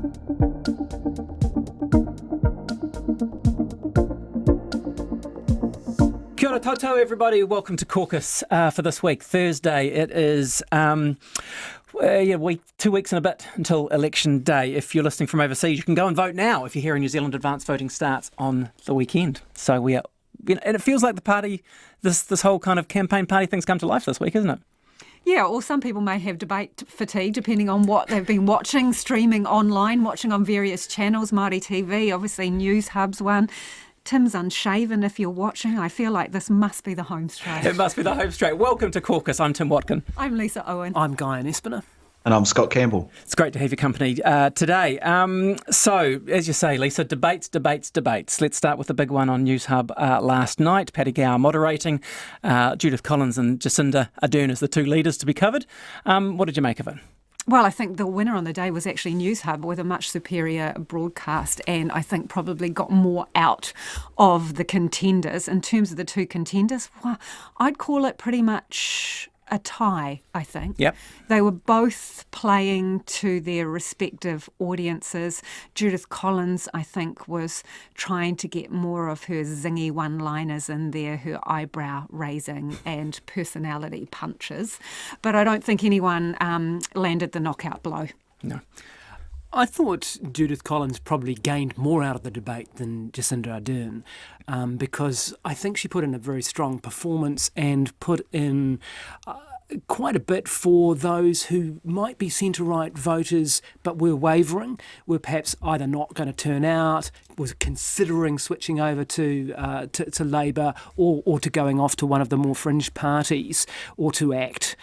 Kia ora tātou, everybody. Welcome to CAUCUS for this week, Thursday. It is 2 weeks and a bit until election day. If you're listening from overseas, you can go and vote now. If you're here in New Zealand, advance voting starts on the weekend. So we are, and it feels like the party, this whole kind of campaign party thing's come to life this week, isn't it? Yeah, or some people may have debate fatigue depending on what they've been watching, streaming online, watching on various channels, Māori TV, obviously News Hub's one. Tim's unshaven if you're watching. I feel like this must be the home straight. It must be the home straight. Welcome to CAUCUS. I'm Tim Watkin. I'm Lisa Owen. I'm Guy Espiner. And I'm Scott Campbell. It's great to have your company today. So, as you say, Lisa, debates. Let's start with the big one on News Hub last night. Paddy Gower moderating, Judith Collins and Jacinda Ardern as the two leaders to be covered. What did you make of it? Well, I think the winner on the day was actually News Hub with a much superior broadcast, and I think probably got more out of the contenders. In terms of the two contenders, well, I'd call it pretty much a tie, I think. Yep. They were both playing to their respective audiences. Judith Collins, I think, was trying to get more of her zingy one-liners in there, her eyebrow raising and personality punches. But I don't think anyone landed the knockout blow. No. I thought Judith Collins probably gained more out of the debate than Jacinda Ardern because I think she put in a very strong performance and put in quite a bit for those who might be centre-right voters but were wavering, were perhaps either not going to turn out, was considering switching over to Labour or to going off to one of the more fringe parties or to ACT.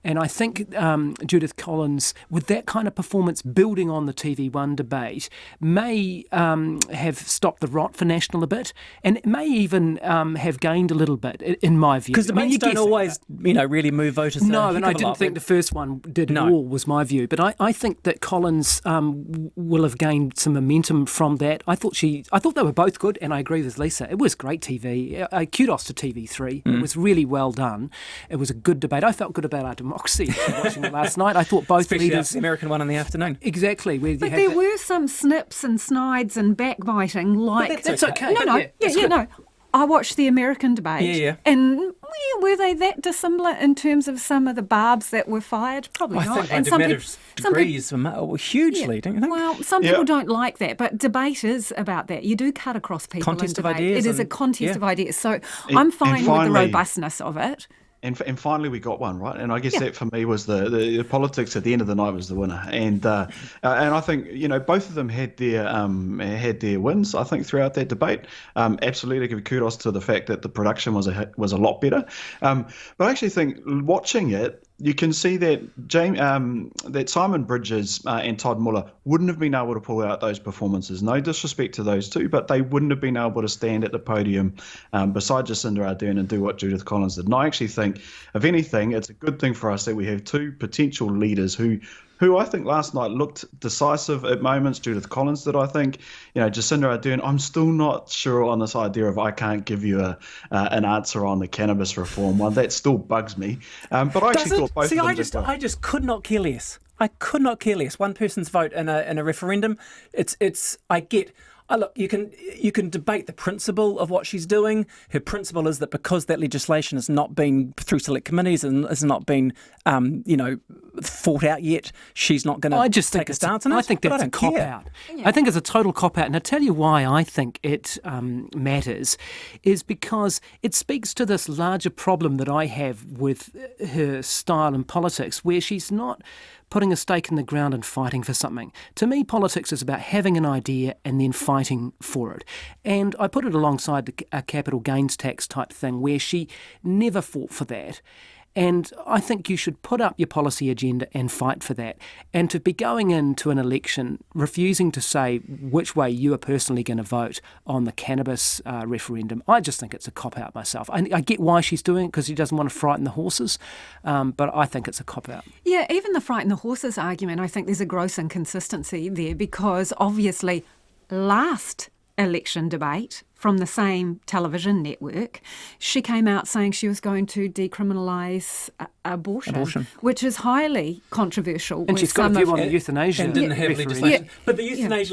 And I think Judith Collins, with that kind of performance building on the TV1 debate, may have stopped the rot for National a bit, and it may even have gained a little bit, in my view. Because debates don't always, really move voters. No, and I didn't think the first one did at all, was my view. But I think that Collins will have gained some momentum from that. I thought they were both good, and I agree with Lisa. It was great TV. Kudos to TV3. It was really well done. It was a good debate. I felt good about our democracy watching it last night. I thought both especially leaders... the American one in the afternoon. Exactly. But there were some snips and snides and backbiting like... That's okay. No. I watched the American debate. Yeah. And were they that dissimilar in terms of some of the barbs that were fired? Probably not. I think by degrees were hugely, don't you think? Well, some people don't like that, but debate is about that. You do cut across people contest in debate. Of ideas. It is a contest of ideas. So I'm fine with the robustness of it. And finally we got one, right? And I guess that for me was the politics at the end of the night was the winner. And I think, both of them had their wins, I think, throughout that debate. Absolutely give kudos to the fact that the production was a lot better. But I actually think watching it, you can see that that Simon Bridges and Todd Muller wouldn't have been able to pull out those performances. No disrespect to those two, but they wouldn't have been able to stand at the podium beside Jacinda Ardern and do what Judith Collins did. And I actually think, if anything, it's a good thing for us that we have two potential leaders who I think last night looked decisive at moments. Judith Collins did, I think. Jacinda Ardern, I'm still not sure on this idea of I can't give you an answer on the cannabis reform one. That still bugs me. But I actually thought both of them did well. I just could not care less. I could not care less. One person's vote in a referendum. Look, you can debate the principle of what she's doing. Her principle is that because that legislation has not been through select committees and has not been, fought out yet, she's not going to take a stance on it. I think that's a cop-out. Yeah. I think it's a total cop-out. And I'll tell you why I think it matters is because it speaks to this larger problem that I have with her style in politics, where she's not putting a stake in the ground and fighting for something. To me, politics is about having an idea and then fighting for it. And I put it alongside a capital gains tax type thing where she never fought for that. And I think you should put up your policy agenda and fight for that. And to be going into an election refusing to say which way you are personally going to vote on the cannabis referendum, I just think it's a cop-out myself. I get why she's doing it, because she doesn't want to frighten the horses, but I think it's a cop-out. Yeah, even the frighten the horses argument, I think there's a gross inconsistency there, because obviously last election debate from the same television network, she came out saying she was going to decriminalise abortion, which is highly controversial. And she's got a view on the euthanasia. And didn't have referendum. legislation. But the euthanasia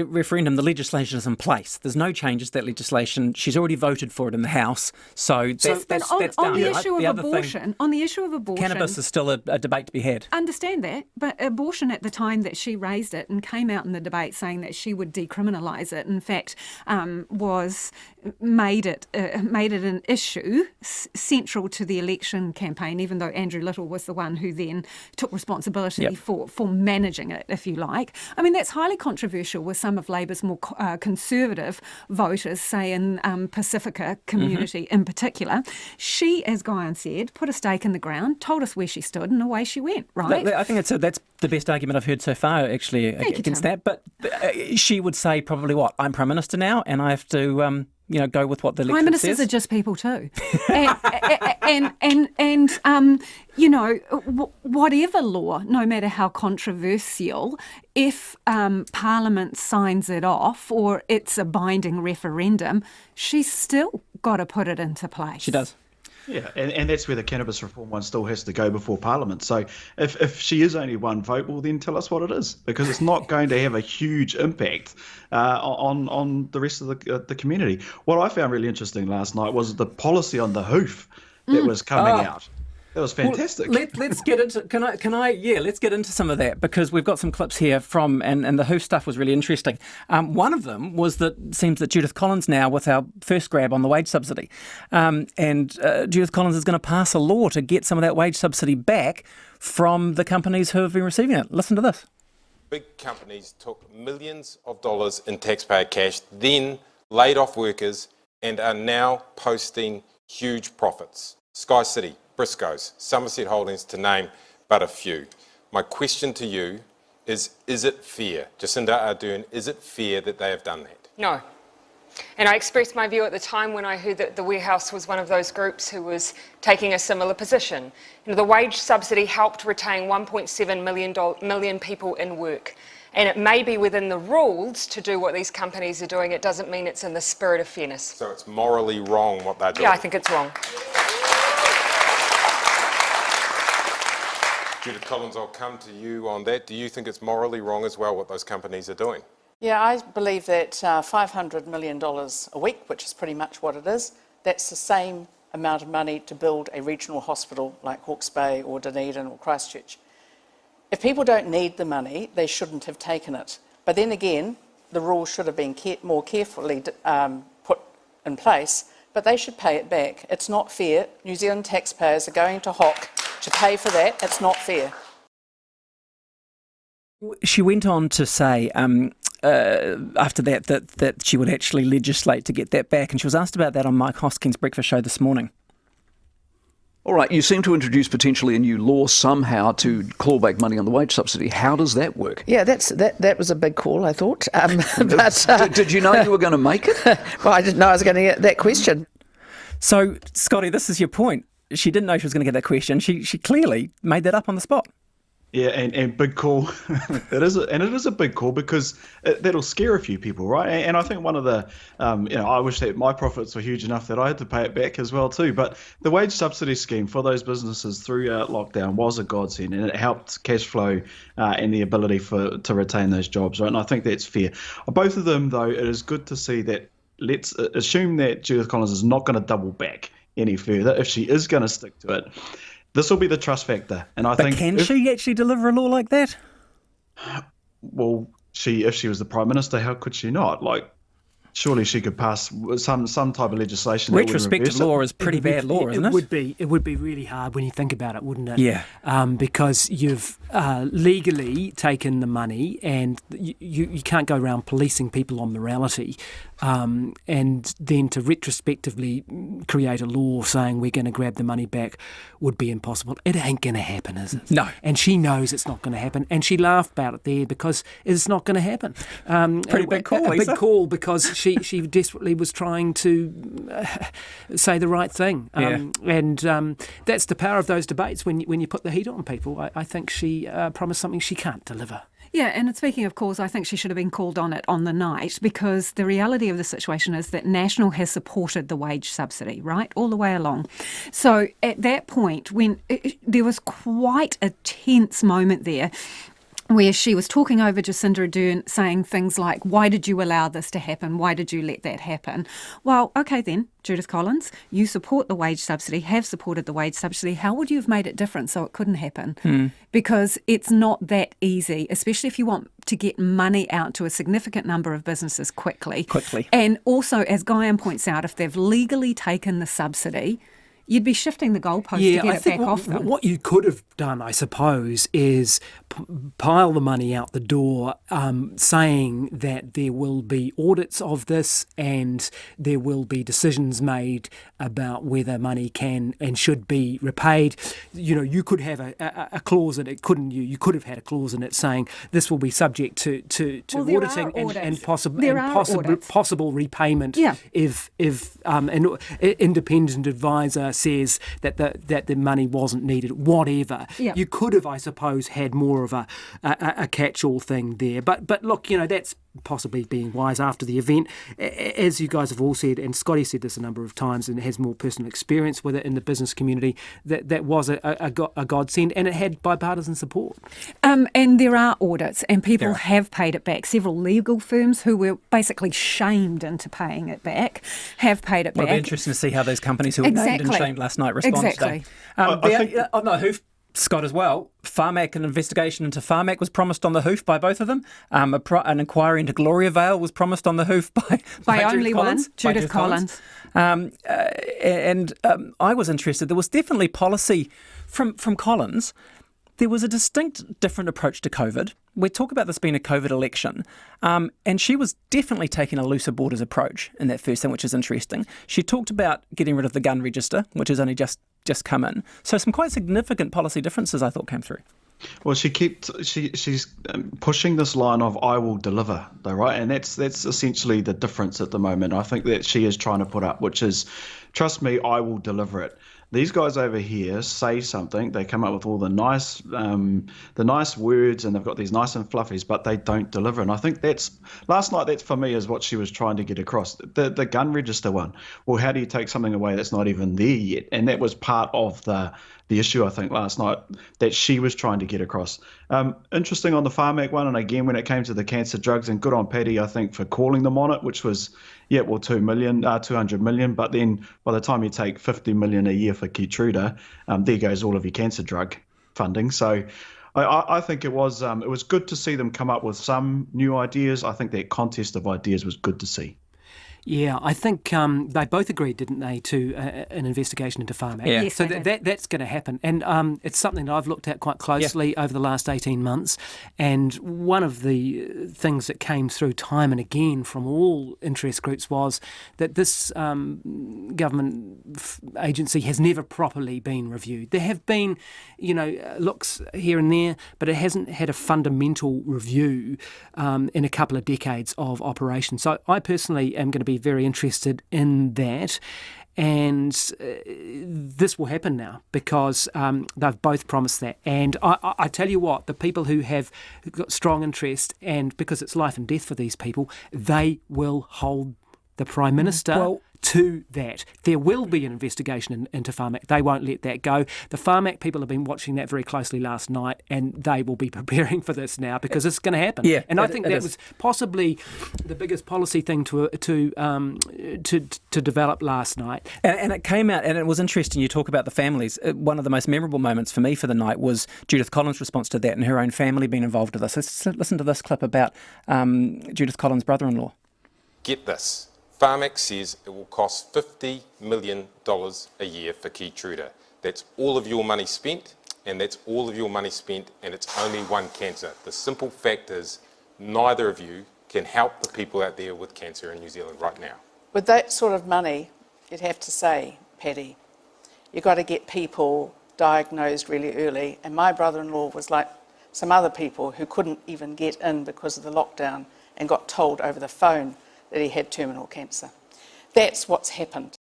referendum, the legislation is in place. There's no changes to that legislation. She's already voted for it in the House. So that's done. On the issue of abortion, cannabis is still a debate to be had. Understand that, but abortion at the time that she raised it and came out in the debate saying that she would decriminalise it, in fact, was made it an issue central to the election campaign, even though Andrew Little was the one who then took responsibility for managing it, if you like. I mean, that's highly controversial with some of Labour's more conservative voters, say in Pacifica community in particular. She, as Guyon said, put a stake in the ground, told us where she stood, and away she went, right? I think that's the best argument I've heard so far, actually, against that. But she would say probably what? I'm Prime Minister now, and I have to go with what the electorate Prime Ministers says. are just people too. Whatever law, no matter how controversial, if Parliament signs it off or it's a binding referendum, she's still got to put it into place. She does. Yeah, and that's where the cannabis reform one still has to go before Parliament. So if she is only one vote, well, then tell us what it is, because it's not going to have a huge impact on the rest of the community. What I found really interesting last night was the policy on the hoof that was coming out. That was fantastic. Well, let's get into. Let's get into some of that, because we've got some clips here from and the hoof stuff was really interesting. One of them was that it seems that Judith Collins now, with our first grab on the wage subsidy, and Judith Collins is going to pass a law to get some of that wage subsidy back from the companies who have been receiving it. Listen to this. Big companies took millions of dollars in taxpayer cash, then laid off workers, and are now posting huge profits. Sky City, Briscoes, Somerset Holdings, to name but a few. My question to you is it fair, Jacinda Ardern, is it fair that they have done that? No. And I expressed my view at the time when I heard that the Warehouse was one of those groups who was taking a similar position. The wage subsidy helped retain 1.7 million people in work. And it may be within the rules to do what these companies are doing. It doesn't mean it's in the spirit of fairness. So it's morally wrong what they're doing? Yeah, I think it's wrong. Judith Collins, I'll come to you on that. Do you think it's morally wrong as well what those companies are doing? Yeah, I believe that $500 million a week, which is pretty much what it is, that's the same amount of money to build a regional hospital like Hawke's Bay or Dunedin or Christchurch. If people don't need the money, they shouldn't have taken it. But then again, the rules should have been more carefully put in place, but they should pay it back. It's not fair. New Zealand taxpayers are going to Hawke to pay for that. It's not fair. She went on to say after that she would actually legislate to get that back, and she was asked about that on Mike Hoskins' breakfast show this morning. All right, you seem to introduce potentially a new law somehow to claw back money on the wage subsidy. How does that work? Yeah, that was a big call, I thought. Did you know you were going to make it? Well, I didn't know I was going to get that question. So, Scotty, this is your point. She didn't know she was going to get that question. She clearly made that up on the spot. Yeah, and big call. It is a big call, because that'll scare a few people, right? And I think one of the, I wish that my profits were huge enough that I had to pay it back as well too. But the wage subsidy scheme for those businesses throughout lockdown was a godsend, and it helped cash flow and the ability to retain those jobs, right? And I think that's fair. Both of them, though, it is good to see that. Let's assume that Judith Collins is not going to double back any further. If she is going to stick to it, this will be the trust factor. And I think, can she actually deliver a law like that? Well, if she was the Prime Minister, how could she not? Surely she could pass some type of legislation. Retrospective law is pretty bad law, isn't it? It would be really hard when you think about it, wouldn't it? Yeah. Because you've legally taken the money, and you can't go around policing people on morality, and then to retrospectively create a law saying we're going to grab the money back would be impossible. It ain't going to happen, is it? No. And she knows it's not going to happen, and she laughed about it there because it's not going to happen. Pretty big call, a big Lisa. call, because she desperately was trying to say the right thing. And that's the power of those debates when you put the heat on people. I think she promised something she can't deliver. Yeah, and speaking of calls, I think she should have been called on it on the night, because the reality of the situation is that National has supported the wage subsidy, right, all the way along. So at that point, when there was quite a tense moment there, where she was talking over Jacinda Ardern, saying things like, why did you allow this to happen? Why did you let that happen? Well, okay then, Judith Collins, you support the wage subsidy, have supported the wage subsidy. How would you have made it different so it couldn't happen? Because it's not that easy, especially if you want to get money out to a significant number of businesses quickly. And also, as Guyan points out, if they've legally taken the subsidy, you'd be shifting the goalpost to get it back off them. What you could have done, I suppose, is pile the money out the door, saying that there will be audits of this and there will be decisions made about whether money can and should be repaid. You know, you could have a clause in it, couldn't you? You could have had a clause in it saying this will be subject to auditing and possible repayment if an independent advisor says that the money wasn't needed, whatever. You could have, I suppose, had more of a catch-all thing there. But look, you know, that's possibly being wise after the event. As you guys have all said, and Scotty said this a number of times and has more personal experience with it in the business community, that was a godsend, and it had bipartisan support. And there are audits, and people have paid it back. Several legal firms who were basically shamed into paying it back have paid it back. It'll be interesting to see how those companies who were named and shamed last night respond today. On the hoof, Scott, as well, Pharmac, an investigation into Pharmac was promised on the hoof by both of them. An inquiry into Gloria Vale was promised on the hoof by only Collins, one, Judith Collins. And I was interested. There was definitely policy from Collins. There was a distinct different approach to COVID. We talk about this being a COVID election, and she was definitely taking a looser borders approach in that first thing, which is interesting. She talked about getting rid of the gun register, which has only just come in. So some quite significant policy differences, I thought, came through. Well, she's pushing this line of "I will deliver," though, right? And that's essentially the difference at the moment. I think that she is trying to put up, which is, trust me, I will deliver it. These guys over here say something, they come up with all the nice words, and they've got these nice and fluffies, but they don't deliver. And I think last night, that for me is what she was trying to get across. The gun register one. Well, how do you take something away that's not even there yet? And that was part of the issue, I think, last night that she was trying to get across. Interesting on the Pharmac one, and again, when it came to the cancer drugs, and good on Paddy, I think, for calling them on it, which was, 200 million. But then by the time you take 50 million a year for Keytruda, there goes all of your cancer drug funding. So I think it was good to see them come up with some new ideas. I think that contest of ideas was good to see. Yeah, I think they both agreed, didn't they, to an investigation into Pharmac. Yeah. Yes, so they did. that's going to happen. And it's something that I've looked at quite closely over the last 18 months. And one of the things that came through time and again from all interest groups was that this government agency has never properly been reviewed. There have been, looks here and there, but it hasn't had a fundamental review in a couple of decades of operation. So I personally am going to be very interested in that, and this will happen now because they've both promised that. And I tell you what, the people who have got strong interest, and because it's life and death for these people, they will hold the Prime Minister to that. There will be an investigation into Pharmac. They won't let that go. The Pharmac people have been watching that very closely last night, and they will be preparing for this now because it's going to happen. Yeah, and I think that was possibly the biggest policy thing to develop last night. And it came out, and it was interesting. You talk about the families. One of the most memorable moments for me for the night was Judith Collins' response to that, and her own family being involved with this. Let's listen to this clip about Judith Collins' brother-in-law. Get this. Pharmac says it will cost $50 million a year for Keytruda. That's all of your money spent, and it's only one cancer. The simple fact is neither of you can help the people out there with cancer in New Zealand right now. With that sort of money, you'd have to say, Paddy, you've got to get people diagnosed really early. And my brother-in-law was like some other people who couldn't even get in because of the lockdown and got told over the phone that he had terminal cancer. That's what's happened.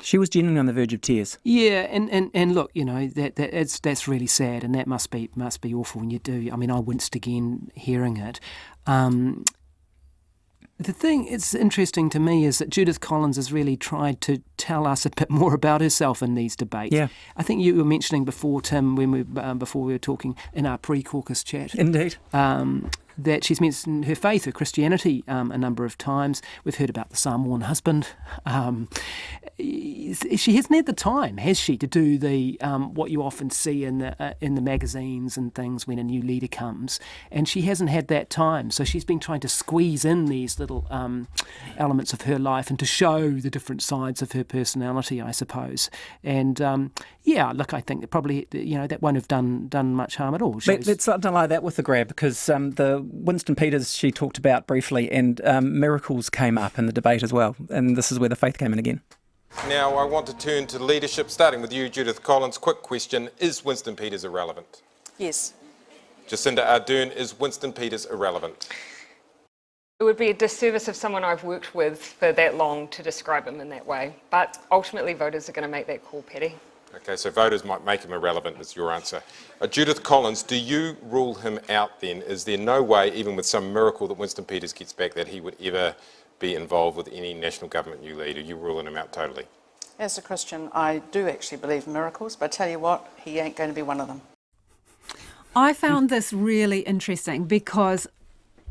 She was genuinely on the verge of tears. Yeah, and look, that's really sad, and that must be awful when you do. I mean, I winced again hearing it. The thing that's interesting to me is that Judith Collins has really tried to tell us a bit more about herself in these debates. Yeah. I think you were mentioning before, Tim, before we were talking in our pre-caucus chat. Indeed. That she's mentioned her faith, her Christianity, a number of times. We've heard about the Samoan husband. She hasn't had the time, has she, to do the what you often see in the magazines and things when a new leader comes, and she hasn't had that time. So she's been trying to squeeze in these little elements of her life and to show the different sides of her personality, I suppose. And look, I think that probably that won't have done much harm at all. Let's not lie that with the grab, because the Winston Peters she talked about briefly, and miracles came up in the debate as well, and this is where the faith came in again. Now I want to turn to leadership, starting with you, Judith Collins. Quick question, is Winston Peters irrelevant? Yes. Jacinda Ardern, is Winston Peters irrelevant? It would be a disservice of someone I've worked with for that long to describe him in that way. But ultimately, voters are going to make that call, Patty. Okay, so voters might make him irrelevant, is your answer. Judith Collins, do you rule him out then? Is there no way, even with some miracle that Winston Peters gets back, that he would ever be involved with any national government you lead? Are you ruling him out totally? As a Christian, I do actually believe in miracles, but I tell you what, he ain't going to be one of them. I found this really interesting because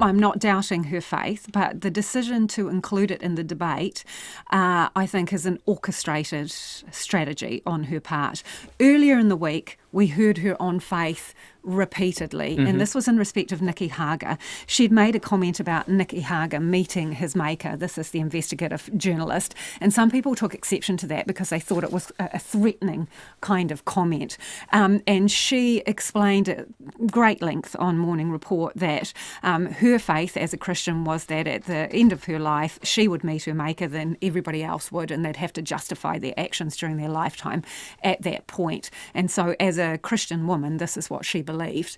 I'm not doubting her faith, but the decision to include it in the debate, I think, is an orchestrated strategy on her part. Earlier in the week, we heard her on faith repeatedly, and this was in respect of Nicky Hager. She'd made a comment about Nicky Hager meeting his maker. This is the investigative journalist, and some people took exception to that because they thought it was a threatening kind of comment. And she explained at great length on Morning Report that her faith as a Christian was that at the end of her life, she would meet her maker than everybody else would, and they'd have to justify their actions during their lifetime at that point. And so as a Christian woman, this is what she believed.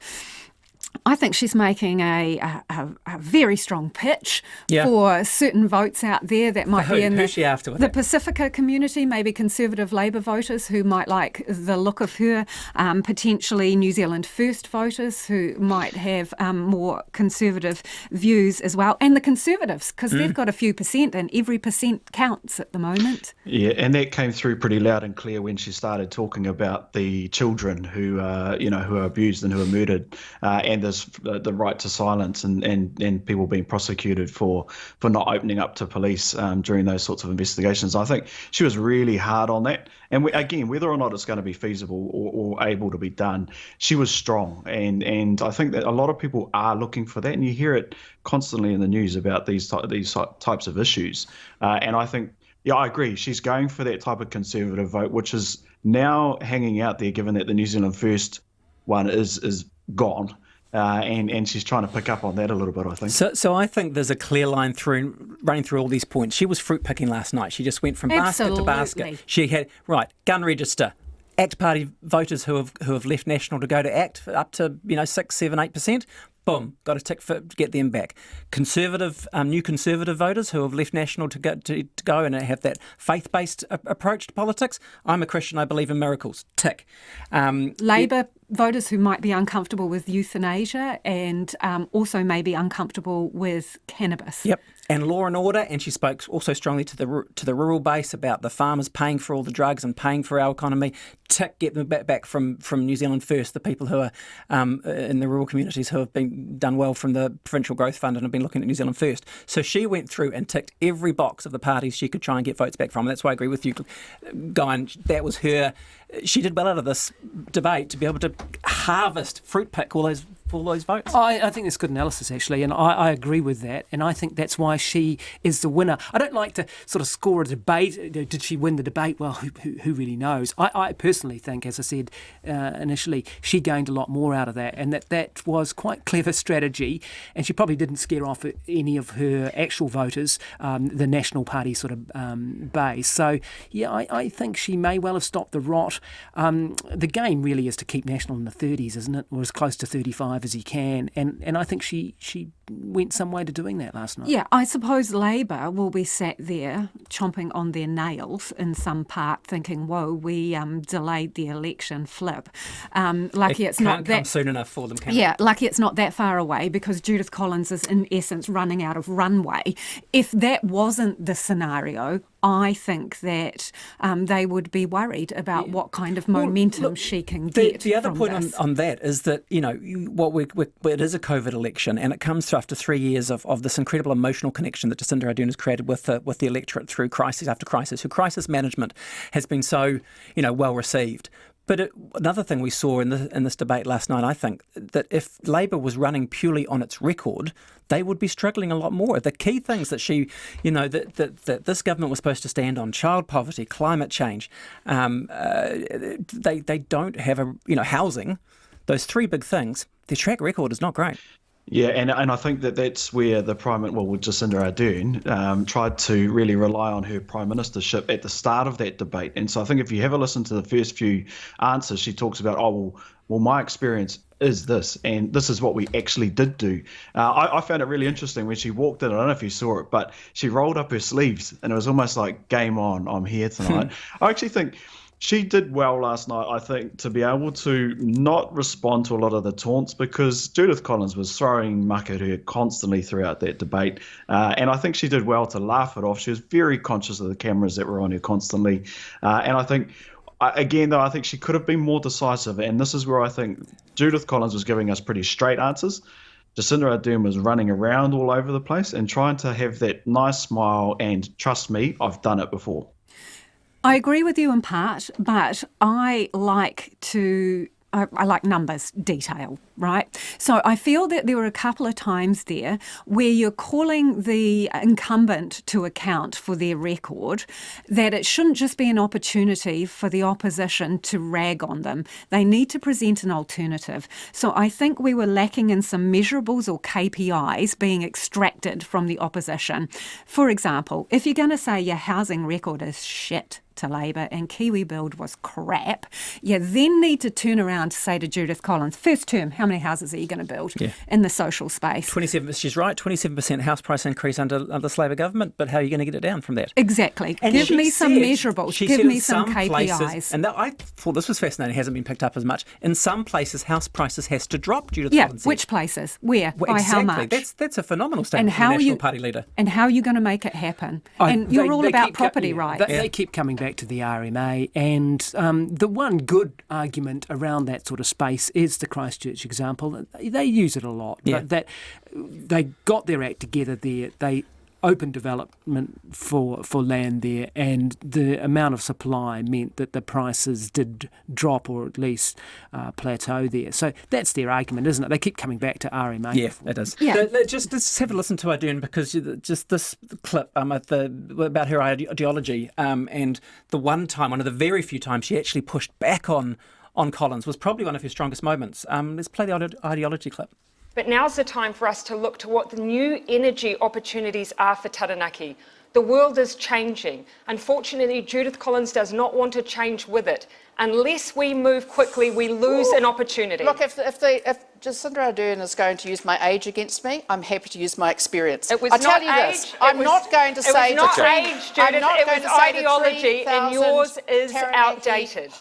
I think she's making a very strong pitch for certain votes out there that might be in the Pacifica community, maybe Conservative Labour voters who might like the look of her, potentially New Zealand First voters who might have more conservative views as well, and the Conservatives, because they've got a few percent, and every percent counts at the moment. Yeah, and that came through pretty loud and clear when she started talking about the children who are abused and who are murdered, and there's the right to silence and people being prosecuted for not opening up to police during those sorts of investigations. I think she was really hard on that. And again, whether or not it's going to be feasible or able to be done, she was strong. And I think that a lot of people are looking for that. And you hear it constantly in the news about these types of issues. And I think, I agree. She's going for that type of conservative vote, which is now hanging out there, given that the New Zealand First one is gone. And she's trying to pick up on that a little bit, I think. So I think there's a clear line running through all these points. She was fruit picking last night. She just went from basket to basket. She had, gun register, ACT Party voters who have left National to go to ACT up to 6, 7, 8%. Boom, got a tick to get them back. Conservative, new Conservative voters who have left National to go and have that faith-based approach to politics. I'm a Christian, I believe in miracles. Tick. Labour voters who might be uncomfortable with euthanasia and also may be uncomfortable with cannabis. Yep. And law and order, and she spoke also strongly to the rural base about the farmers paying for all the drugs and paying for our economy. Tick, get them back from New Zealand First, the people who are in the rural communities who have been done well from the Provincial Growth Fund and have been looking at New Zealand First. So she went through and ticked every box of the parties she could try and get votes back from. And that's why I agree with you, Guy, and that was her. She did well out of this debate to be able to harvest, fruit pick all those votes. I think that's good analysis, actually, and I agree with that, and I think that's why she is the winner. I don't like to sort of score a debate. Did she win the debate? Well, who really knows? I personally think, as I said initially, she gained a lot more out of that, and that was quite clever strategy, and she probably didn't scare off any of her actual voters, the National Party sort of base. So, yeah, I think she may well have stopped the rot. The game really is to keep National in the 30s, isn't it, or as close to 35 alive as he can. And I think she went some way to doing that last night. Yeah, I suppose Labour will be sat there chomping on their nails in some part, thinking, "Whoa, we delayed the election flip." Lucky it's not can't that come soon enough for them, can it? Yeah, lucky it's not that far away because Judith Collins is in essence running out of runway. If that wasn't the scenario, I think that they would be worried about what kind of momentum she can get. The other from point this. on that is that, it is a COVID election, and it comes after 3 years of this incredible emotional connection that Jacinda Ardern has created with the electorate through crisis after crisis. Her crisis management has been so, well received. But another thing we saw in this debate last night, I think, that if Labour was running purely on its record, they would be struggling a lot more. The key things that that this government was supposed to stand on: child poverty, climate change. They don't have housing. Those three big things. Their track record is not great. Yeah, and I think that's where the Jacinda Ardern tried to really rely on her prime ministership at the start of that debate. And so I think if you have a listen to the first few answers, she talks about, well, my experience is this, and this is what we actually did do. I found it really interesting when she walked in. I don't know if you saw it, but she rolled up her sleeves, and it was almost like, game on, I'm here tonight. I actually think she did well last night, I think, to be able to not respond to a lot of the taunts, because Judith Collins was throwing muck at her constantly throughout that debate. And I think she did well to laugh it off. She was very conscious of the cameras that were on her constantly. And I think, again, though, I think she could have been more decisive. And this is where I think Judith Collins was giving us pretty straight answers. Jacinda Ardern was running around all over the place and trying to have that nice smile and, trust me, I've done it before. I agree with you in part, but I like numbers, detail, right? So I feel that there were a couple of times there where you're calling the incumbent to account for their record, that it shouldn't just be an opportunity for the opposition to rag on them. They need to present an alternative. So I think we were lacking in some measurables or KPIs being extracted from the opposition. For example, if you're going to say your housing record is shit to Labour and Kiwi Build was crap, you then need to turn around to say to Judith Collins, first term, how many houses are you going to build in the social space? 27, she's right, 27% house price increase under this Labour government, but how are you going to get it down from that? Exactly. And give me some said, measurables, give me some KPIs. Places, and I thought this was fascinating, hasn't been picked up as much. In some places, house prices has to drop, Judith Collins said. Which places? Where? Well, by exactly. how much? That's a phenomenal statement from the National Party leader. And how are you going to make it happen? And you're all about property rights. They keep coming back to the RMA, and the one good argument around that sort of space is the Christchurch example. They use it a lot, but that they got their act together there. They open development for land there, and the amount of supply meant that the prices did drop, or at least plateau there. So that's their argument, isn't it? They keep coming back to RMA. Yeah, it is. Yeah. Just have a listen to Ardern, because just this clip about her ideology, and one of the very few times she actually pushed back on Collins was probably one of her strongest moments. Let's play the ideology clip. But now's the time for us to look to what the new energy opportunities are for Taranaki. The world is changing. Unfortunately, Judith Collins does not want to change with it. Unless we move quickly, we lose an opportunity. Look, if Jacinda Ardern is going to use my age against me, I'm happy to use my experience. It was I not tell you this, age. I'm not going to say it was the not three- age, Judith. I'm not It going was to say the ideology, and 3,000 yours is Taranaki. outdated.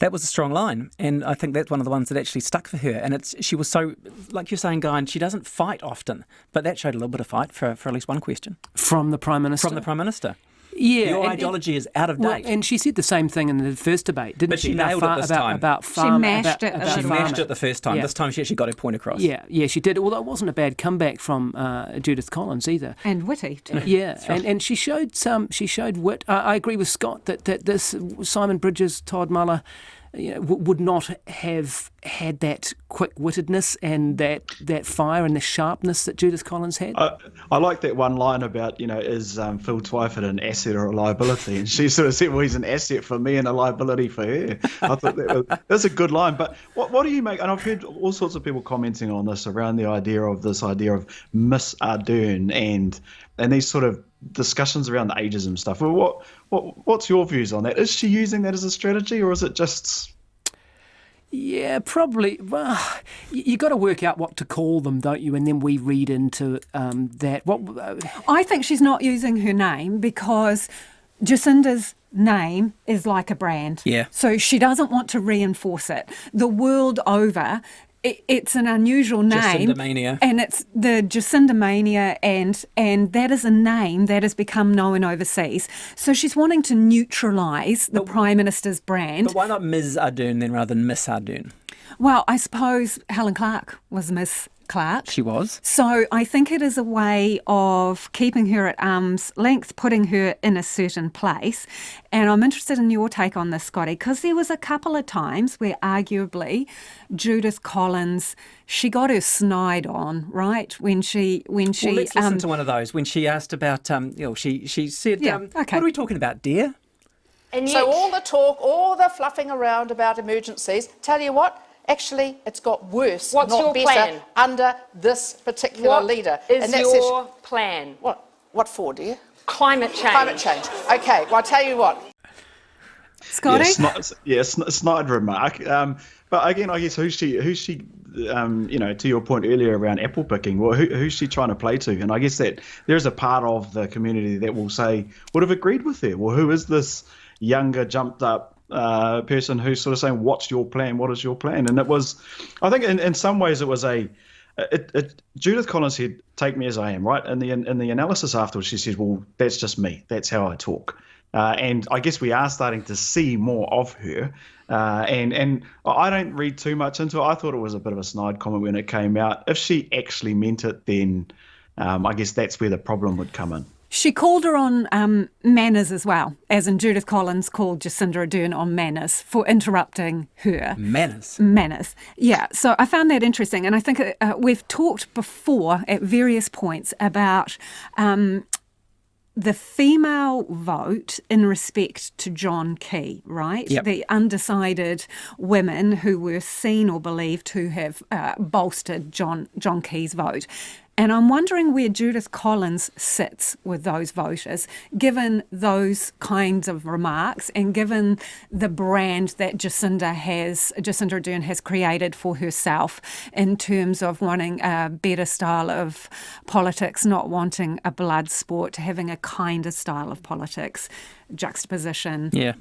That was a strong line, and I think that's one of the ones that actually stuck for her. And she was so, like you're saying, Guy, and she doesn't fight often, but that showed a little bit of fight for at least one question. From the Prime Minister? From the Prime Minister. Yeah, Your ideology is out of date. Well, and she said the same thing in the first debate, didn't But she? she nailed it this time. About She farm, mashed it a She little. mashed it the first time. Yeah. This time she actually got her point across. Yeah, she did. Well, that wasn't a bad comeback from Judith Collins either. And witty too. Yeah, and she showed wit. I agree with Scott that this Simon Bridges, Todd Muller, would not have had that quick-wittedness and that fire and the sharpness that Judith Collins had. I like that one line about, is Phil Twyford an asset or a liability? And she sort of said, well, he's an asset for me and a liability for her. I thought that's a good line. But what do you make? And I've heard all sorts of people commenting on this around the idea of Miss Ardern and these sort of discussions around the ageism stuff. Well, what's your views on that? Is she using that as a strategy, or is it just... Yeah, probably. Well, you got to work out what to call them, don't you? And then we read into that. I think she's not using her name because Jacinda's name is like a brand. Yeah. So she doesn't want to reinforce it. The world over, it's an unusual name. Jacinda Mania. And it's the Jacinda Mania, and that is a name that has become known overseas. So she's wanting to neutralise the Prime Minister's brand. But why not Ms. Ardern then rather than Miss Ardern? Well, I suppose Helen Clark was Miss Clark. She was. So I think it is a way of keeping her at arm's length, putting her in a certain place. And I'm interested in your take on this, Scotty, because there was a couple of times where arguably Judith Collins, she got her snide on, right? When she Well, let's listen to one of those. When she asked about, she said, okay. What are we talking about, dear? And So yet, all the talk, all the fluffing around about emergencies, tell you what, actually it's got worse, What's not your better, plan? under this particular what leader. is that's your plan? what for, dear? Climate change. Climate change. Okay, well, I'll tell you what. Scotty? Snide remark. But again, I guess who's she? To your point earlier around apple picking. Well, who's she trying to play to? And I guess that there's a part of the community that will say would have agreed with her. Well, who is this younger, jumped up person who's sort of saying, "What's your plan? What is your plan?" And it was, I think, in some ways, it was Judith Collins said, "Take me as I am," right? And in the analysis afterwards, she said, "Well, that's just me. That's how I talk." And I guess we are starting to see more of her. And I don't read too much into it. I thought it was a bit of a snide comment when it came out. If she actually meant it, then I guess that's where the problem would come in. She called her on manners as well, as in Judith Collins called Jacinda Ardern on manners for interrupting her. Manners. Manners. Yeah, so I found that interesting. And I think we've talked before at various points about the female vote in respect to John Key, right? Yep. The undecided women who were seen or believed to have bolstered John Key's vote. And I'm wondering where Judith Collins sits with those voters, given those kinds of remarks and given the brand that Jacinda Ardern has created for herself in terms of wanting a better style of politics, not wanting a blood sport, having a kinder style of politics, juxtaposition. Yeah.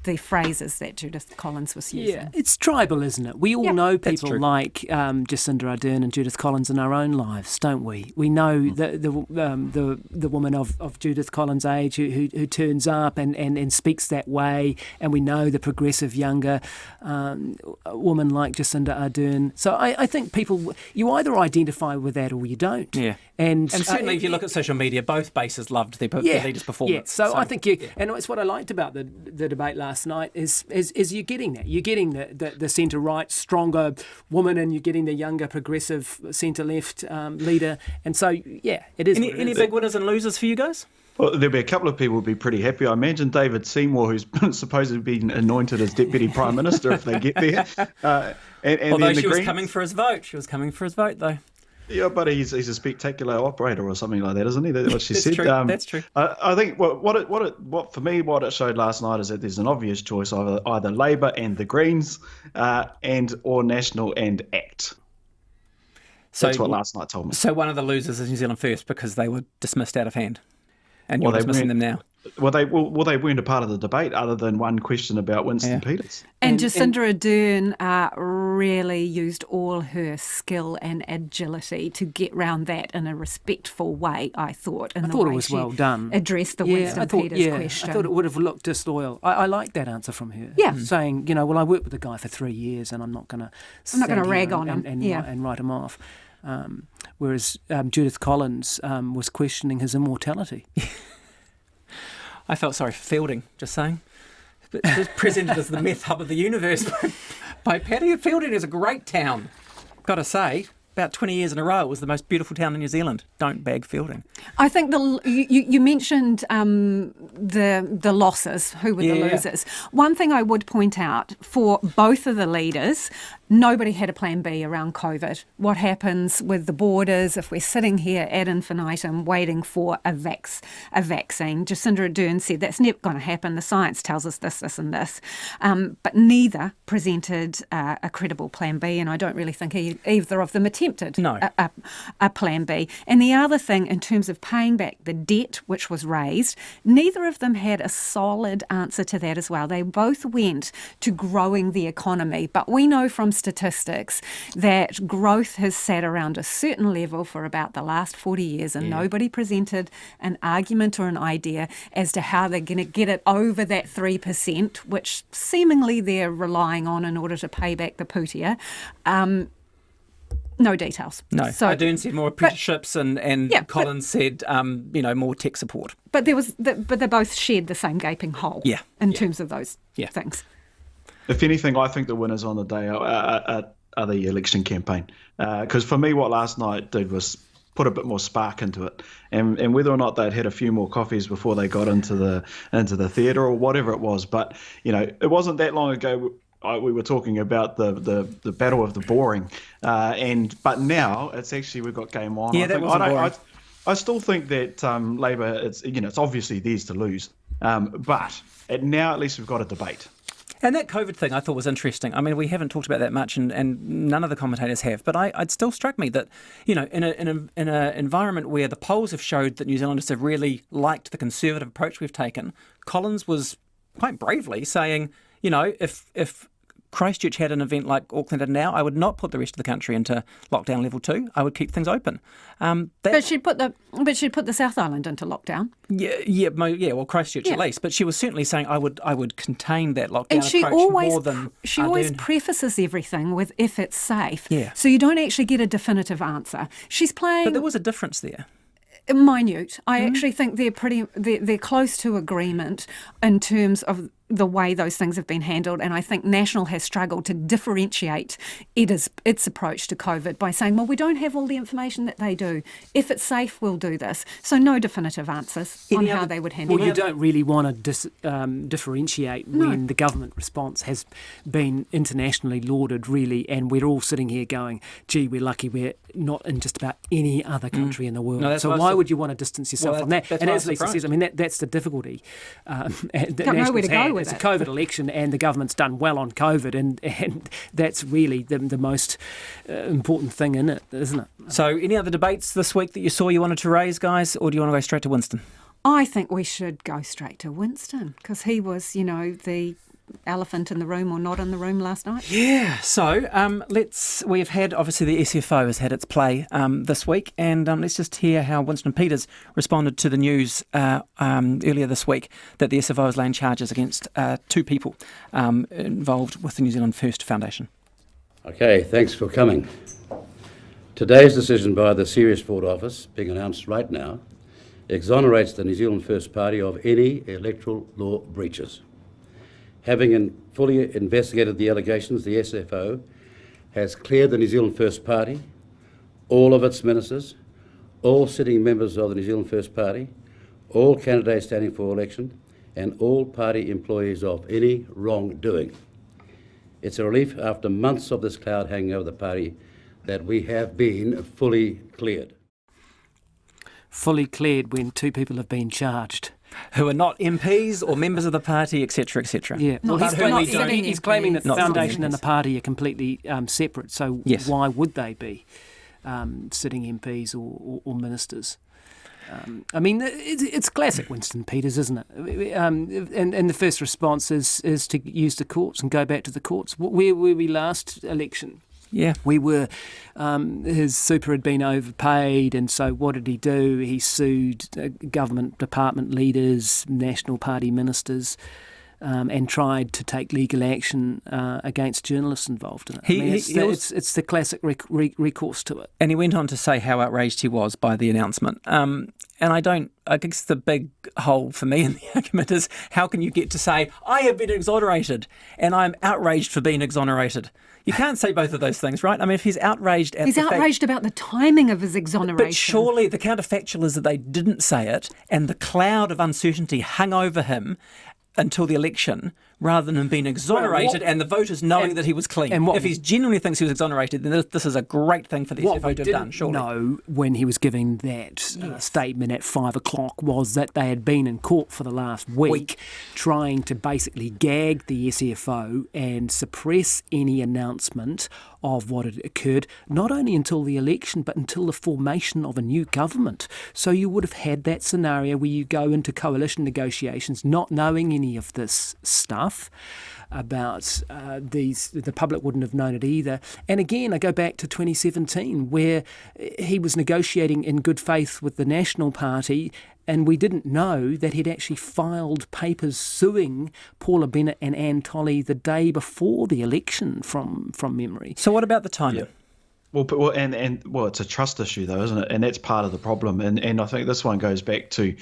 The phrases that Judith Collins was using. Yeah, it's tribal, isn't it? We all know people true. like Jacinda Ardern and Judith Collins in our own lives, don't we? We know the woman of Judith Collins' age who turns up and speaks that way, and we know the progressive younger woman like Jacinda Ardern. So I think people, you either identify with that or you don't. Yeah. And certainly if you look at social media, both bases loved their leaders' performance. Yeah. So I think and it's what I liked about the debate last night is you're getting that. You're getting the centre-right, stronger woman, and you're getting the younger, progressive centre-left leader. And so, yeah, it is. Any big winners and losers for you guys? Well, there'll be a couple of people who'll be pretty happy. I imagine David Seymour, who's supposedly been anointed as Deputy Prime Minister if they get there. Although she was coming for his vote. She was coming for his vote, though. Yeah, but he's a spectacular operator or something like that, isn't he? That's what she said. True. That's true. I think what it showed last night is that there's an obvious choice of either Labour and the Greens, or National and ACT. So that's what last night told me. So one of the losers is New Zealand First because they were dismissed out of hand, and you're dismissing them now. Well, they weren't a part of the debate other than one question about Winston Peters. And Jacinda Ardern really used all her skill and agility to get round that in a respectful way, I thought. I thought it was well done. Addressed the Winston Peters question. I thought it would have looked disloyal. I liked that answer from her. Yeah. Saying, I worked with the guy for 3 years and I'm not going to rag on him. And write him off. Whereas Judith Collins was questioning his immortality. I felt sorry for Fielding, just saying. It was presented as the meth hub of the universe by Paddy. Fielding is a great town. Got to say, about 20 years in a row, it was the most beautiful town in New Zealand. Don't bag Fielding. I think you mentioned the losses, who were the losers. One thing I would point out for both of the leaders, nobody had a plan B around COVID. What happens with the borders if we're sitting here ad infinitum waiting for a vaccine? Jacinda Ardern said that's never going to happen. The science tells us this, this and this. But neither presented a credible plan B, and I don't really think either of them attempted a plan B. And the other thing, in terms of paying back the debt which was raised, neither of them had a solid answer to that as well. They both went to growing the economy, but we know from statistics that growth has sat around a certain level for about the last 40 years, and nobody presented an argument or an idea as to how they're going to get it over that 3%, which seemingly they're relying on in order to pay back the pootia. No details. No. So, Ardern said more apprenticeships, and Collins said, more tech support. But they both shared the same gaping hole. In terms of those things. If anything, I think the winners on the day are the election campaign. Because for me, what last night did was put a bit more spark into it, and whether or not they'd had a few more coffees before they got into the theatre or whatever it was. But it wasn't that long ago. We were talking about the battle of the boring, but now it's actually we've got game on. Yeah, that wasn't boring. I still think that Labour, it's obviously theirs to lose, but now at least we've got a debate. And that COVID thing I thought was interesting. I mean, we haven't talked about that much, and none of the commentators have. But it still struck me that, in an environment where the polls have showed that New Zealanders have really liked the conservative approach we've taken, Collins was quite bravely saying, if Christchurch had an event like Auckland did now, I would not put the rest of the country into lockdown level 2. I would keep things open. But she'd put the South Island into lockdown. Well, Christchurch at least. But she was certainly saying I would contain that lockdown and approach more than she always prefaces everything with if it's safe. Yeah. So you don't actually get a definitive answer. She's playing. But there was a difference there. Minute. I actually think they're close to agreement in terms of the way those things have been handled, and I think National has struggled to differentiate its approach to COVID by saying, well, we don't have all the information that they do. If it's safe, we'll do this. So no definitive answers on how they would handle it. Well, you don't really want to differentiate when the government response has been internationally lauded, really, and we're all sitting here going, gee, we're lucky we're not in just about any other country in the world. No, so why would you want to distance yourself from that? And as Lisa says, I mean, that's the difficulty. Don't know where to go with it's a COVID election, and the government's done well on COVID, and that's really the most important thing in it, isn't it? So, any other debates this week that you saw you wanted to raise, guys, or do you want to go straight to Winston? I think we should go straight to Winston, because he was, the elephant in the room or not in the room last night. Yeah, so we've had, obviously the SFO has had its play this week, and let's just hear how Winston Peters responded to the news earlier this week that the SFO is laying charges against 2 people involved with the New Zealand First Foundation. Okay, thanks for coming. Today's decision by the Serious Fraud Office, being announced right now, exonerates the New Zealand First Party of any electoral law breaches. Having fully investigated the allegations, the SFO has cleared the New Zealand First Party, all of its ministers, all sitting members of the New Zealand First Party, all candidates standing for election, and all party employees of any wrongdoing. It's a relief after months of this cloud hanging over the party that we have been fully cleared. Fully cleared when 2 people have been charged. Who are not MPs or members of the party, etc., etc. Yeah, well, he's claiming that the foundation and the party are completely separate, so why would they be sitting MPs or ministers? I mean, it's classic Winston Peters, isn't it? And the first response is to use the courts and go back to the courts. Where were we last election? Yeah. We were, his super had been overpaid, and so what did he do? He sued government department leaders, National Party ministers, and tried to take legal action against journalists involved in it. It's the classic recourse to it. And he went on to say how outraged he was by the announcement. And I guess the big hole for me in the argument is, how can you get to say, I have been exonerated and I'm outraged for being exonerated? You can't say both of those things, right? I mean, if he's outraged at about the timing of his exoneration. But surely the counterfactual is that they didn't say it, and the cloud of uncertainty hung over him until the election, rather than him being exonerated and the voters knowing that he was clean. And if he genuinely thinks he was exonerated, then this is a great thing for the SFO to have done, surely. What we didn't know when he was giving that statement at 5 o'clock was that they had been in court for the last week trying to basically gag the SFO and suppress any announcement of what had occurred, not only until the election, but until the formation of a new government. So you would have had that scenario where you go into coalition negotiations not knowing any of this stuff about the public wouldn't have known it either. And again, I go back to 2017, where he was negotiating in good faith with the National Party, and we didn't know that he'd actually filed papers suing Paula Bennett and Anne Tolley the day before the election from memory. So what about the timing? Yeah. Well, it's a trust issue though, isn't it? And that's part of the problem. And I think this one goes back to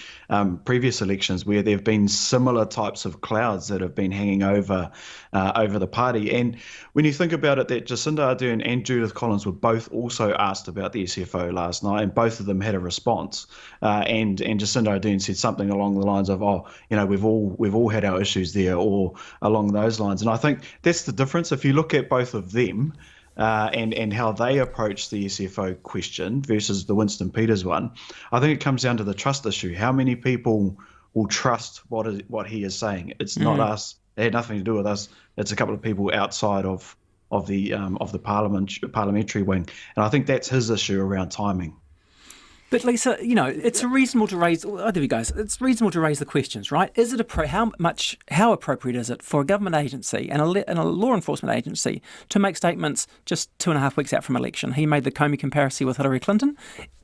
previous elections where there have been similar types of clouds that have been hanging over the party. And when you think about it, that Jacinda Ardern and Judith Collins were both also asked about the SFO last night, and both of them had a response. And Jacinda Ardern said something along the lines of, we've all had our issues there, or along those lines. And I think that's the difference. If you look at both of them, and how they approach the SFO question versus the Winston Peters one, I think it comes down to the trust issue. How many people will trust what he is saying? It's not us. It had nothing to do with us. It's a couple of people outside of the parliamentary wing, and I think that's his issue around timing. But Lisa, it's reasonable to raise. Oh, there we go. It's reasonable to raise the questions, right? Is it how appropriate is it for a government agency and a law enforcement agency to make statements just 2.5 weeks out from election? He made the Comey comparison with Hillary Clinton.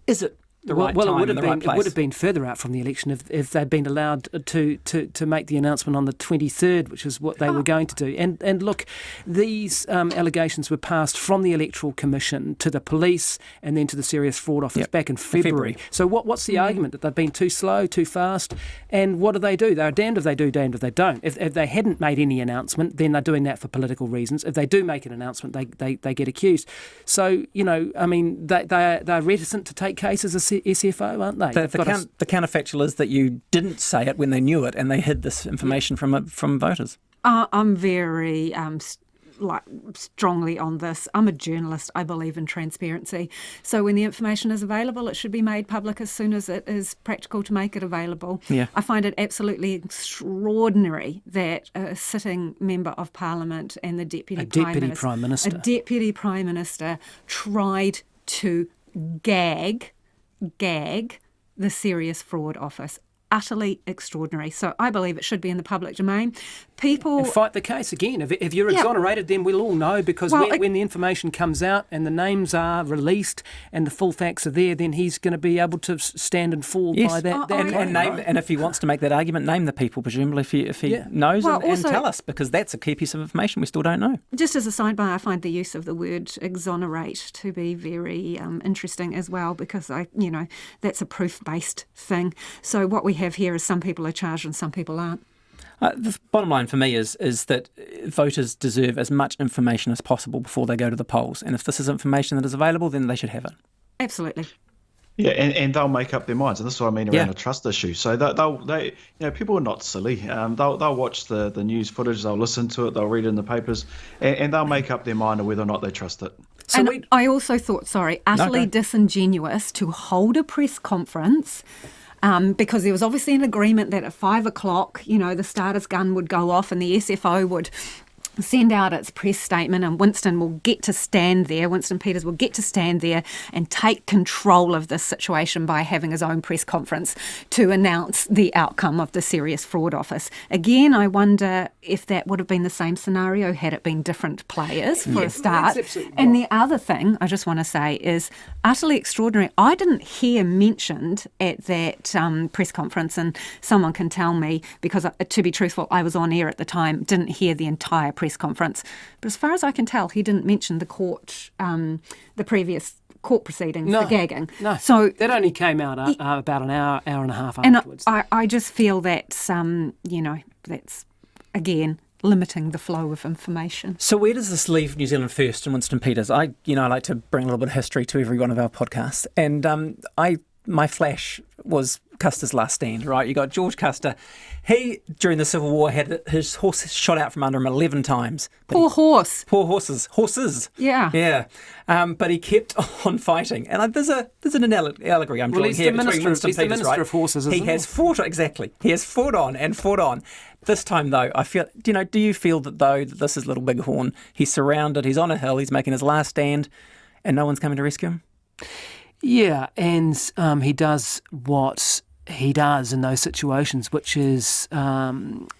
Is it the right time and the right place? It would have been further out from the election if they'd been allowed to make the announcement on the 23rd, which is what they were going to do. And look, these allegations were passed from the Electoral Commission to the police and then to the Serious Fraud Office back in February. So what's the argument? That they've been too slow, too fast? And what do? They're damned if they do, damned if they don't. If they hadn't made any announcement, then they're doing that for political reasons. If they do make an announcement, they get accused. So, they're reticent to take cases as SFO, aren't they? The counterfactual is that you didn't say it when they knew it, and they hid this information from voters. I'm very strongly on this. I'm a journalist. I believe in transparency. So when the information is available, it should be made public as soon as it is practical to make it available. Yeah. I find it absolutely extraordinary that a sitting member of Parliament and the Deputy Prime Minister tried to gag the Serious Fraud Office. Utterly extraordinary. So I believe it should be in the public domain. And fight the case again. If you're exonerated, then we'll all know, because when the information comes out and the names are released and the full facts are there, then he's going to be able to stand and fall by that. And if he wants to make that argument, name the people, presumably, if he knows, and tell us, because that's a key piece of information we still don't know. Just as a sidebar, I find the use of the word exonerate to be very interesting as well, because that's a proof-based thing. So what we have here is some people are charged and some people aren't. The bottom line for me is that voters deserve as much information as possible before they go to the polls. And if this is information that is available, then they should have it. Absolutely. Yeah, and they'll make up their minds, and this is what I mean around a trust issue. So they people are not silly. They'll watch the news footage, they'll listen to it, they'll read it in the papers, and they'll make up their mind of whether or not they trust it. I also thought, utterly disingenuous to hold a press conference. Because there was obviously an agreement that at 5 o'clock, the starter's gun would go off and the SFO would send out its press statement, and Winston Peters will get to stand there and take control of this situation by having his own press conference to announce the outcome of the Serious Fraud Office. Again, I wonder if that would have been the same scenario had it been different players for a start. And the other thing I just want to say is utterly extraordinary. I didn't hear mentioned at that press conference, and someone can tell me, because to be truthful, I was on air at the time, didn't hear the entire press conference. But as far as I can tell, he didn't mention the previous court proceedings, the gagging. No, so that only came out about an hour and a half afterwards. And I just feel that's, that's, again, limiting the flow of information. So where does this leave New Zealand First and Winston Peters? I like to bring a little bit of history to every one of our podcasts, and my flash was Custer's last stand, right? You got George Custer. He, during the Civil War, had his horse shot out from under him 11 times. Poor horse. Poor horses. Yeah. Yeah. But he kept on fighting. And there's an allegory I'm drawing here between Winston Peters, he's the Minister right? of Horses, isn't he? Has fought, exactly. He has fought on. This time, though, I feel, do you feel that, though, that this is Little Bighorn? He's surrounded, he's on a hill, he's making his last stand, and no one's coming to rescue him? Yeah, and he does what he does in those situations, which is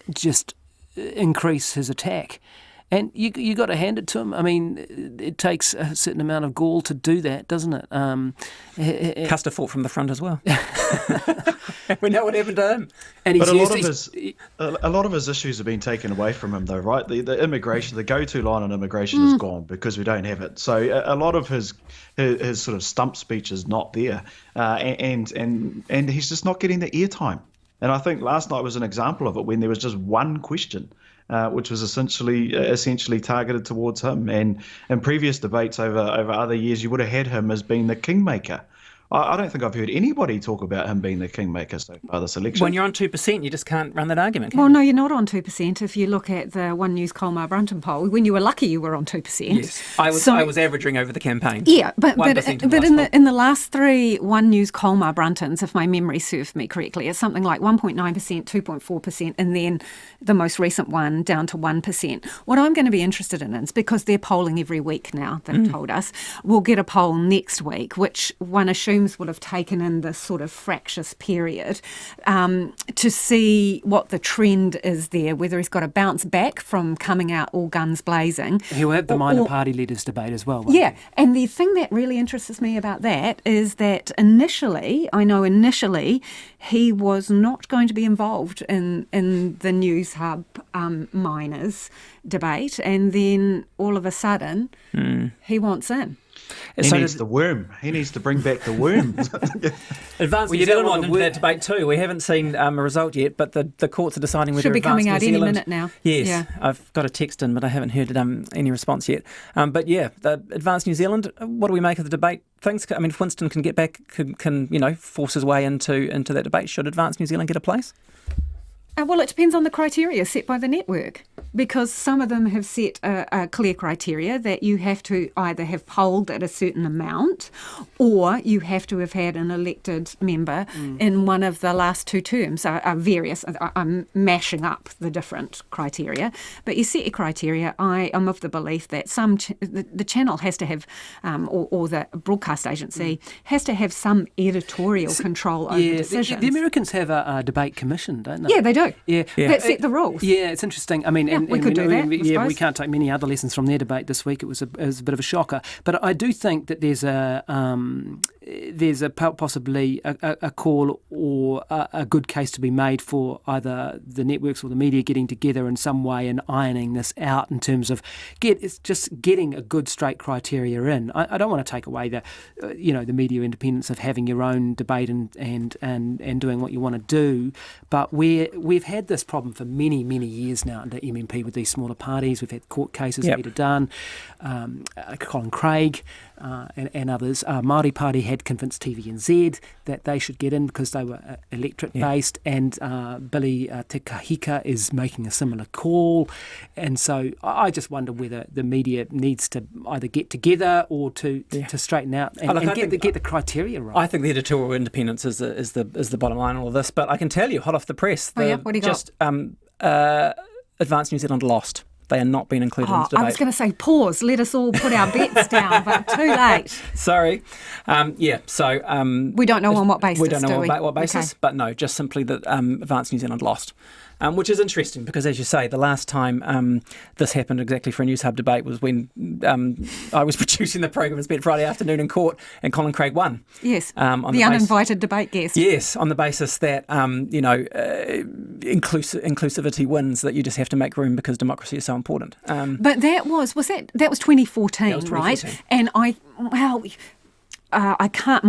just increase his attack. And you got to hand it to him. I mean, it takes a certain amount of gall to do that, doesn't it? Custer fought from the front as well. We know what happened to him. And but a lot of his issues have been taken away from him, though, right? The immigration, the go-to line on immigration is gone because we don't have it. So a lot of his sort of stump speech is not there, and he's just not getting the airtime. And I think last night was an example of it when there was just one question, which was essentially targeted towards him. And in previous debates over other years, you would have had him as being the kingmaker. I don't think I've heard anybody talk about him being the kingmaker so far this election. When you're on 2%, you just can't run that argument, can Well, you? no, you're not on 2%. If you look at the One News Colmar Brunton poll, when you were lucky, you were on 2%. Yes, I was averaging over the campaign. Yeah, but in the last three One News Colmar Bruntons, if my memory serves me correctly, it's something like 1.9%, 2.4%, and then the most recent one down to 1%. What I'm going to be interested in is, because they're polling every week now, they've told us, we'll get a poll next week, which one assumes would have taken in this sort of fractious period, to see what the trend is there, whether he's got a bounce back from coming out all guns blazing. He'll have the minor party leaders debate as well. Yeah, and the thing that really interests me about that is that initially he was not going to be involved in the News Hub miners debate, and then all of a sudden he wants in. He needs the worm. He needs to bring back the worm. Advanced New Zealand went into that debate too. We haven't seen a result yet, but the courts are deciding whether should be coming out New Zealand, any minute now. Yes, yeah. I've got a text in, but I haven't heard any response yet. But yeah, the Advanced New Zealand. What do we make of the debate? Things. I mean, if Winston can get back, can force his way into that debate. Should Advanced New Zealand get a place? Well, it depends on the criteria set by the network, because some of them have set a clear criteria that you have to either have polled at a certain amount, or you have to have had an elected member in one of the last two terms. Various. I'm mashing up the different criteria, but you set your criteria. I am of the belief that the channel has to have, or the broadcast agency has to have some editorial control over decisions. The Americans have a debate commission, don't they? Yeah, they do. Yeah. That set the rules. Yeah, it's interesting. I mean, we could do that. We can't take many other lessons from their debate this week. It was a bit of a shocker. But I do think that there's possibly a call or a good case to be made for either the networks or the media getting together in some way and ironing this out in terms of getting a good straight criteria in. I don't want to take away the media independence of having your own debate and doing what you want to do, but we've had this problem for many years now under MMP with these smaller parties. We've had court cases, Peter Dunn, Colin Craig, and others. Māori Party had convinced TVNZ that they should get in because they were electorate-based, and Billy Te Kahika is making a similar call. And so I just wonder whether the media needs to either get together or to straighten out and get the criteria right. I think the editorial independence is the bottom line in all of this. But I can tell you, hot off the press, what do you got? Advanced New Zealand lost. They are not being included in this debate. I was going to say, pause, let us all put our bets down, but too late. Sorry. So... we don't know on what basis, We don't know on what basis, but no, just simply that Advanced New Zealand lost. Which is interesting because, as you say, the last time this happened exactly for a News Hub debate was when I was producing the programme. It spent Friday afternoon in court, and Colin Craig won. Yes, the uninvited debate guest. Yes, on the basis that inclusivity wins, that you just have to make room because democracy is so important. But that was 2014, right? And I can't.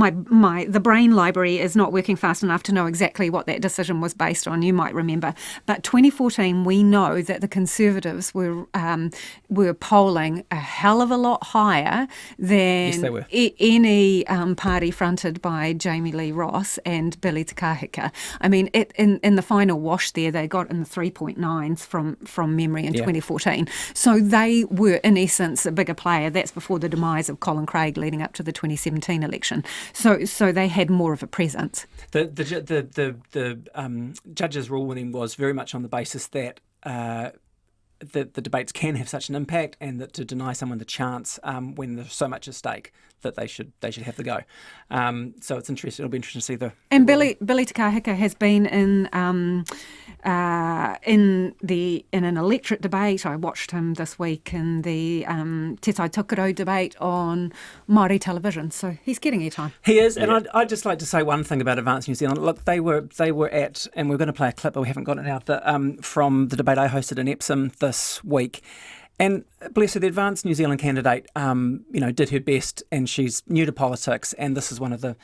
The brain library is not working fast enough to know exactly what that decision was based on. You might remember, but 2014, we know that the Conservatives were polling a hell of a lot higher than Yes, they were. Any party fronted by Jamie Lee Ross and Billy Te Kahika. I mean, in the final wash there, they got in the 3.9s from memory in 2014. So they were, in essence, a bigger player. That's before the demise of Colin Craig leading up to the 2017 election. So they had more of a presence. The judge's ruling was very much on the basis that the debates can have such an impact, and that to deny someone the chance when there's so much at stake, that they should have the go. So it's interesting. It'll be interesting to see the. And Billy Te Kahika has been in an electorate debate. I watched him this week in the Te Tai Tukaro debate on Māori television. So he's getting airtime. He is, and I'd just like to say one thing about Advance New Zealand. Look, they were at, and we're going to play a clip, but we haven't got it out, from the debate I hosted in Epsom this week. And bless her, the Advance New Zealand candidate, did her best, and she's new to politics, and this is one of the,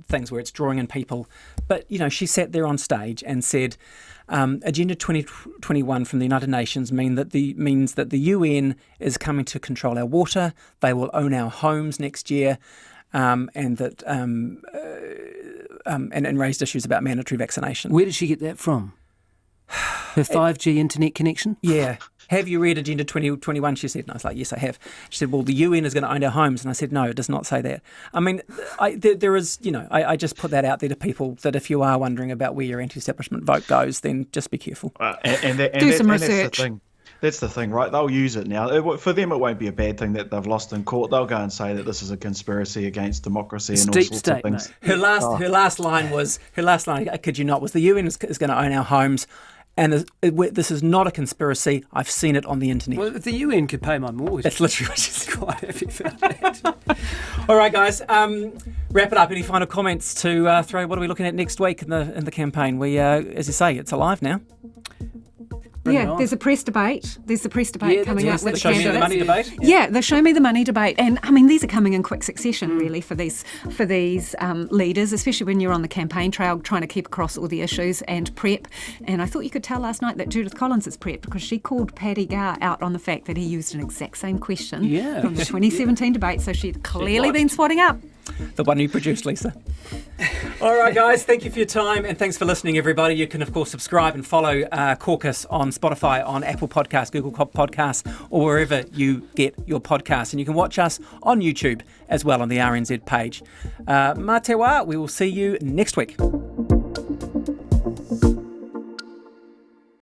things where it's drawing in people. But, she sat there on stage and said, Agenda 2021 from the United Nations means that the UN is coming to control our water, they will own our homes next year, and raised issues about mandatory vaccination. Where did she get that from? Her 5G internet connection? Yeah. Have you read Agenda 2021? She said, and I was like, yes, I have. She said, well, the UN is going to own our homes. And I said, no, it does not say that. I mean, there is, I just put that out there to people that if you are wondering about where your anti-establishment vote goes, then just be careful. Do some research. That's the thing, right? They'll use it now. For them, it won't be a bad thing that they've lost in court. They'll go and say that this is a conspiracy against democracy and all deep sorts state, of things. mate. Her last line, I kid you not, was the UN is going to own our homes. And this is not a conspiracy. I've seen it on the internet. Well, if the UN could pay my mortgage, that's literally what she said. Quite happy for that. All right, guys. Wrap it up. Any final comments to throw? What are we looking at next week in the campaign? We, as you say, it's alive now. There's a press debate. There's the press debate coming up with the Show Me the Money debate. Yeah, the Show Me the Money debate, and I mean these are coming in quick succession, really, for these leaders, especially when you're on the campaign trail trying to keep across all the issues and prep. And I thought you could tell last night that Judith Collins is prepped because she called Paddy Gar out on the fact that he used an exact same question from the 2017 debate. So she'd clearly been spotting up. The one you produced, Lisa. All right, guys, thank you for your time, and thanks for listening, everybody. You can, of course, subscribe and follow CAUCUS on Spotify, on Apple Podcasts, Google Podcasts, or wherever you get your podcasts. And you can watch us on YouTube as well on the RNZ page. Mā te wā, we will see you next week.